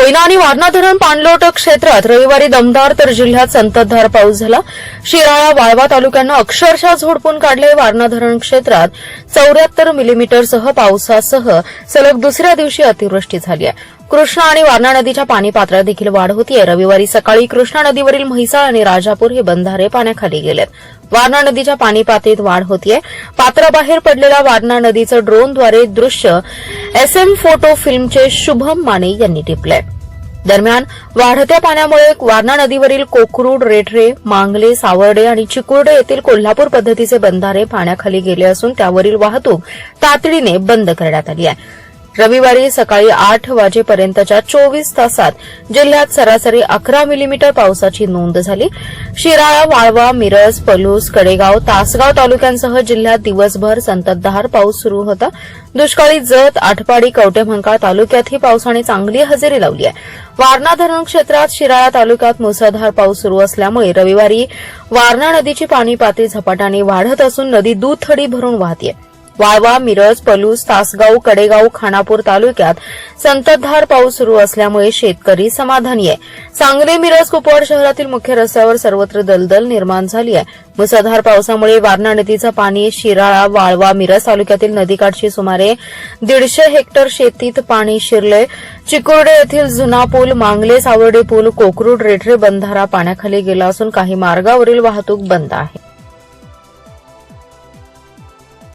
कोयना आणि वारणा धरण पाणलोट क्षेत्रात रविवारी दमदार तर जिल्ह्यात संततधार पाऊस झाला। शिराळा वाळवा तालुक्यांना अक्षरशः झोडपून काढले। वारणा धरण क्षेत्रात 74 मिलीमीटरसह पावसासह सलग दुसऱ्या दिवशी अतिवृष्टी झाली आहे। कृष्णा आणि वारणा नदीच्या पाणी पातळीत देखील वाढ होतीये। रविवारी सकाळी कृष्णा नदीवरील म्हैसाळ आणि राजापूर हे बंधारे पाण्याखाली गेलेत। वारणा नदीच्या पाणी पातळीत वाढ होतीये। पात्राबाहेर पडलेल्या वारणा नदीचं ड्रोनद्वारे दृश्य SM फोटो फिल्मचे शुभम माने यांनी टिपलंय। दरम्यान वाढत्या पाण्यामुळे वारणा नदीवरील कोकरूड, रेठरे, मांगले, सावर्डे आणि चिकुर्डे येथील कोल्हापूर पद्धतीचे बंधारे पाण्याखाली गेले असून त्यावरील वाहतूक तातडीने बंद करण्यात आली आहे। रविवारी सकाळी 8 वाजेपर्यंतच्या 24 तासात जिल्ह्यात सरासरी 11 मिलीमीटर पावसाची नोंद झाली। शिराळा, वाळवा, मिरज, पलूस, कडेगाव, तासगाव तालुक्यांसह जिल्ह्यात दिवसभर संततधार पाऊस सुरू होता। दुष्काळी जत, आटपाडी, कवठेमहांकाळ तालुक्यातही पावसाने चांगली हजेरी लावली आहे। वारणा धरण क्षेत्रात शिराळा तालुक्यात मुसळधार पाऊस सुरू असल्यामुळे रविवारी वारणा नदीची पाणी पातळी झपाट्याने वाढत असून नदी दुथडी भरून वाहतेय। वाळवा, मिरज, पलूस, तासगाव, कडेगाव, खानापूर तालुक्यात संततधार पाऊस सुरू असल्यामुळे शेतकरी समाधानी आहे। सांगली, मिरज, कुपवाड शहरातील मुख्य रस्त्यावर सर्वत्र दलदल निर्माण झाली आहे। मुसळधार पावसामुळे वारणा नदीचं पाणी शिराळा, वाळवा, मिरज तालुक्यातील नदीकाठची सुमारे 150 हेक्टर शेतीत पाणी शिरले। चिकुर्डे येथील जुना पूल, मांगले, सावर्डे पूल, कोकरूड, रेठरे बंधारा पाण्याखाली गेला असून काही मार्गावरील वाहतूक बंद आहे।